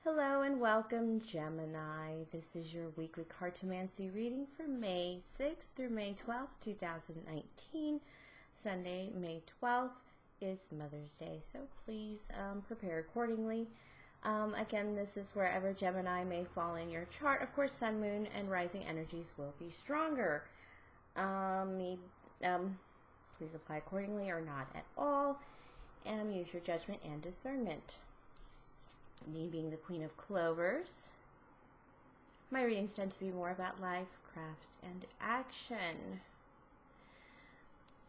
Hello and welcome, Gemini. This is your weekly Cartomancy reading for May 6th through May 12th, 2019. Sunday, May 12th is Mother's Day, so please prepare accordingly. Again, this is wherever Gemini may fall in your chart. Of course, Sun, Moon, and Rising energies will be stronger. Please apply accordingly or not at all. Use your judgment and discernment. Me being the Queen of Clovers, my readings tend to be more about life, craft, and action.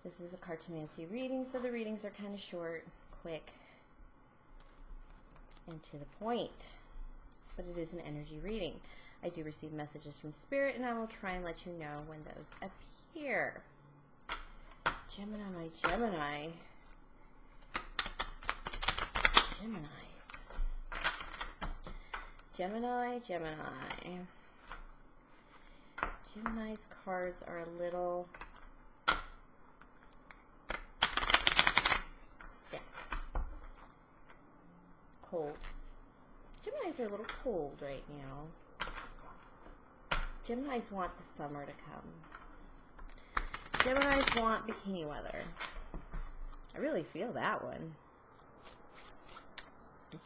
This is a Cartomancy reading, so the readings are kind of short, quick, and to the point. But it is an energy reading. I do receive messages from Spirit, and I will try and let you know when those appear. Gemini, my Gemini. Gemini's cards are a little stiff. Cold. Geminis are a little cold right now. Geminis want the summer to come. Geminis want bikini weather. I really feel that one.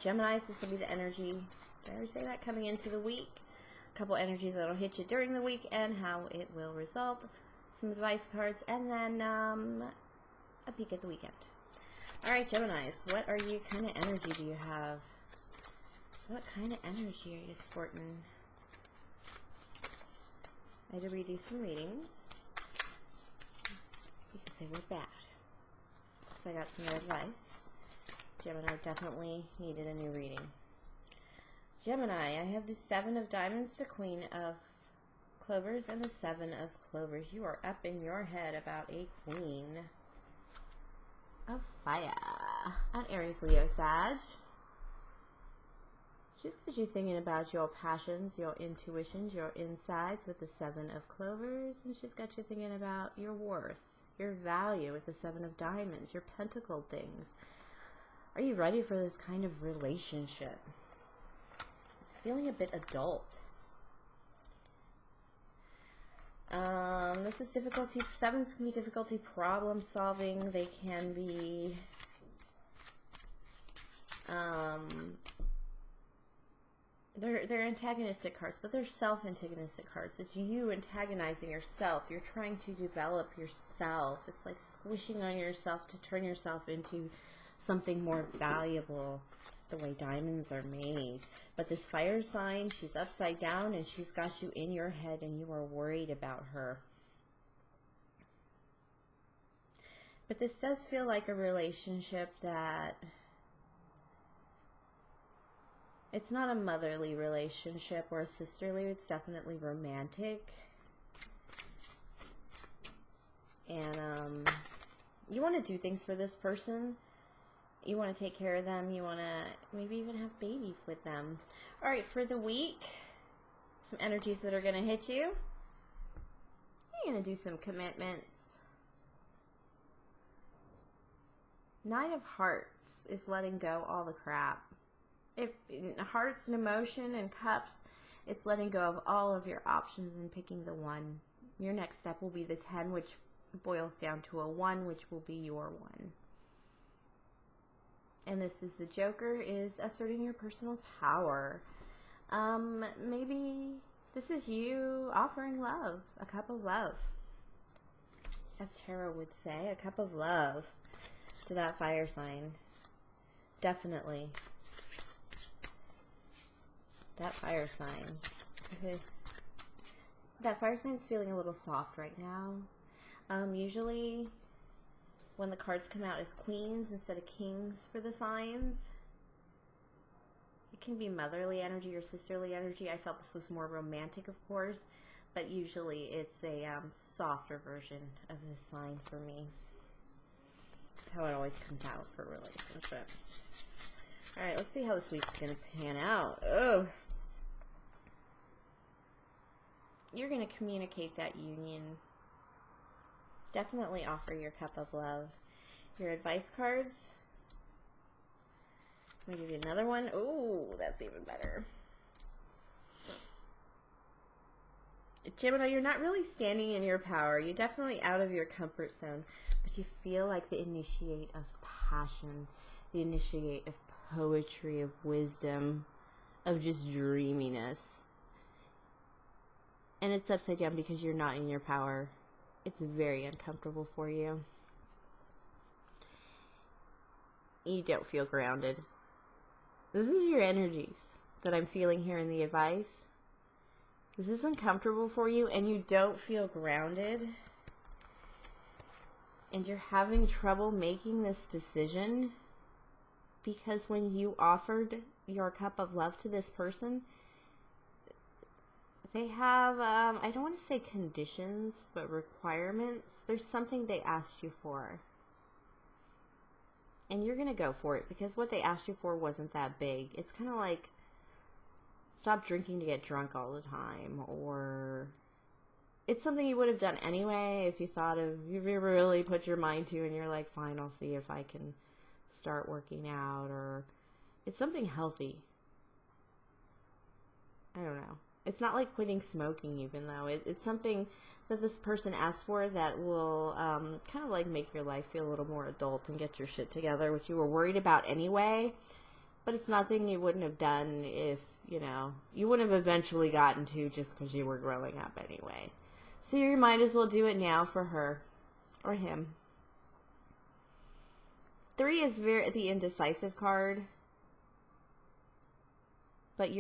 Geminis, this will be the energy, did I ever say that, coming into the week. A couple energies that will hit you during the week and how it will result. Some advice cards, and then a peek at the weekend. Alright, Geminis, what kind of energy do you have? What kind of energy are you sporting? I had to redo some readings because they were bad. So I got some new advice. Gemini definitely needed a new reading. Gemini, I have the 7 of Diamonds, the Queen of Clovers, and the 7 of Clovers. You are up in your head about a Queen of Fire. An Aries, Leo, Sag. She's got you thinking about your passions, your intuitions, your insides with the 7 of Clovers, and she's got you thinking about your worth, your value with the 7 of Diamonds, your pentacled things. Are you ready for this kind of relationship? Feeling a bit adult. This is difficulty. 7s can be difficulty problem solving. They can be they're antagonistic cards, but they're self-antagonistic cards. It's you antagonizing yourself. You're trying to develop yourself. It's like squishing on yourself to turn yourself into something more valuable, the way diamonds are made. But this fire sign, she's upside down and she's got you in your head and you are worried about her. But this does feel like a relationship that it's not a motherly relationship or a sisterly, it's definitely romantic. And you want to do things for this person. You want to take care of them. You want to maybe even have babies with them. All right, for the week, some energies that are going to hit you. You're going to do some commitments. Knight of Hearts is letting go all the crap. If Hearts and Emotion and Cups, it's letting go of all of your options and picking the one. Your next step will be the 10, which boils down to a 1, which will be your 1. And this is the Joker, is asserting your personal power. Maybe this is you offering love, a cup of love. As Tarot would say, a cup of love to that fire sign. Definitely. That fire sign. Okay. That fire sign is feeling a little soft right now. Usually when the cards come out as queens instead of kings for the signs, it can be motherly energy or sisterly energy. I felt this was more romantic, of course, but usually it's a softer version of this sign for me. That's how it always comes out for relationships. Alright, let's see how this week's going to pan out. Oh, you're going to communicate that union. Definitely offer your cup of love. Your advice cards. Let me give you another one. Ooh, that's even better. Gemini, you're not really standing in your power. You're definitely out of your comfort zone, but you feel like the initiate of passion, the initiate of poetry, of wisdom, of just dreaminess. And it's upside down because you're not in your power. It's very uncomfortable for you. You don't feel grounded. This is your energies that I'm feeling here in the advice. This is uncomfortable for you and you don't feel grounded. And you're having trouble making this decision because when you offered your cup of love to this person, they have, I don't want to say conditions, but requirements. There's something they asked you for. And you're going to go for it because what they asked you for wasn't that big. It's kind of like, stop drinking to get drunk all the time, or it's something you would have done anyway if you thought of, if you really put your mind to, and you're like, fine, I'll see if I can start working out, or it's something healthy. I don't know. It's not like quitting smoking, even though it's something that this person asked for that will kind of like make your life feel a little more adult and get your shit together, which you were worried about anyway. But it's nothing you wouldn't have done if, you know, you wouldn't have eventually gotten to just because you were growing up anyway. So you might as well do it now for her or him. 3 is the indecisive card. But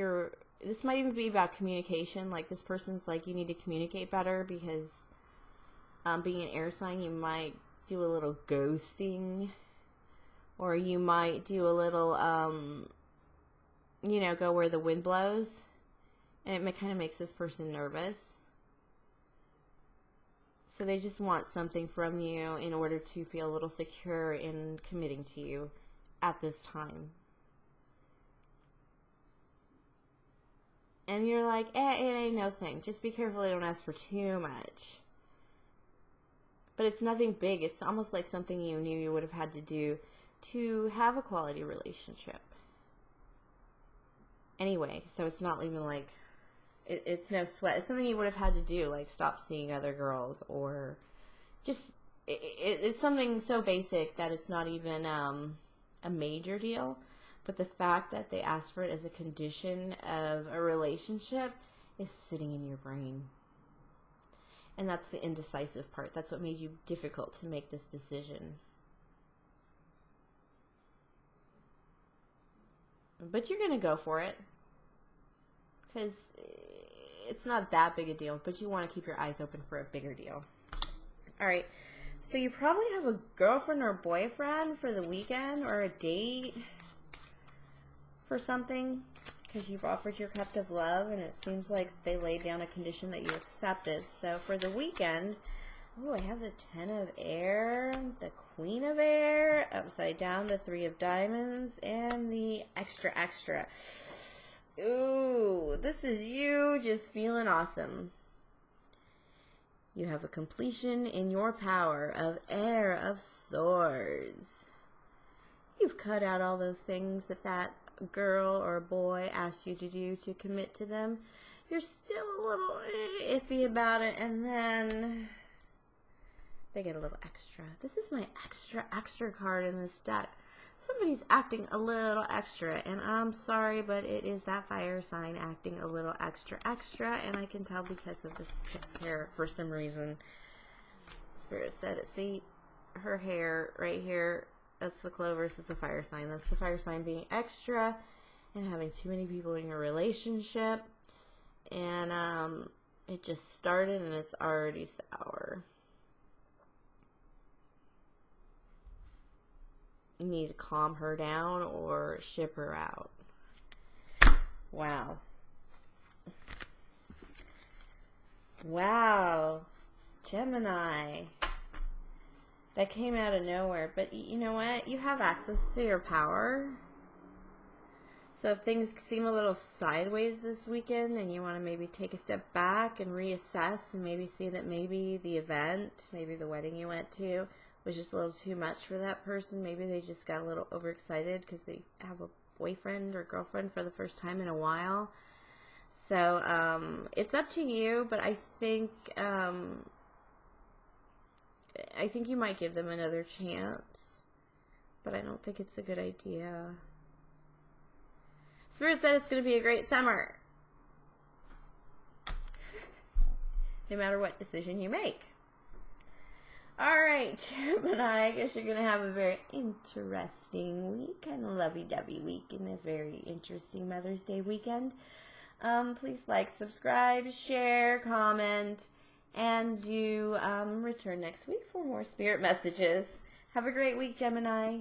this might even be about communication. Like, this person's like, you need to communicate better because being an air sign, you might do a little ghosting. Or you might do a little, you know, go where the wind blows. And it kind of makes this person nervous. So they just want something from you in order to feel a little secure in committing to you at this time. And you're like, it ain't no thing. Just be careful they don't ask for too much. But it's nothing big. It's almost like something you knew you would have had to do to have a quality relationship. Anyway, so it's not even like, it's no sweat. It's something you would have had to do, like stop seeing other girls, or just, it's something so basic that it's not even a major deal. But the fact that they asked for it as a condition of a relationship is sitting in your brain. And that's the indecisive part. That's what made you difficult to make this decision. But you're going to go for it. Because it's not that big a deal. But you want to keep your eyes open for a bigger deal. Alright. So you probably have a girlfriend or boyfriend for the weekend. Or a date for something. Because you've offered your cup of love. And it seems like they laid down a condition that you accepted. So for the weekend. Oh, I have the 10 of air, the Queen of air, upside down, the 3 of diamonds, and the extra. Ooh, this is you just feeling awesome. You have a completion in your power of air of swords. You've cut out all those things that girl or boy asked you to do to commit to them. You're still a little iffy about it, and then they get a little extra. This is my extra card in this deck. Somebody's acting a little extra, and I'm sorry, but it is that fire sign acting a little extra, and I can tell because of this chick's hair for some reason. Spirit said it. See, her hair right here, that's the Clovers, it's a fire sign. That's the fire sign being extra and having too many people in your relationship. And it just started and it's already sour. You need to calm her down or ship her out. Wow. Wow. Gemini. That came out of nowhere. But you know what? You have access to your power. So if things seem a little sideways this weekend and you want to maybe take a step back and reassess and maybe see that maybe the event, maybe the wedding you went to, was just a little too much for that person. Maybe they just got a little overexcited because they have a boyfriend or girlfriend for the first time in a while. So, it's up to you, but I think you might give them another chance, but I don't think it's a good idea. Spirit said it's going to be a great summer, no matter what decision you make. All right, Gemini, I guess you're going to have a very interesting week, kind of lovey-dovey week, and a very interesting Mother's Day weekend. Please like, subscribe, share, comment, and do return next week for more spirit messages. Have a great week, Gemini.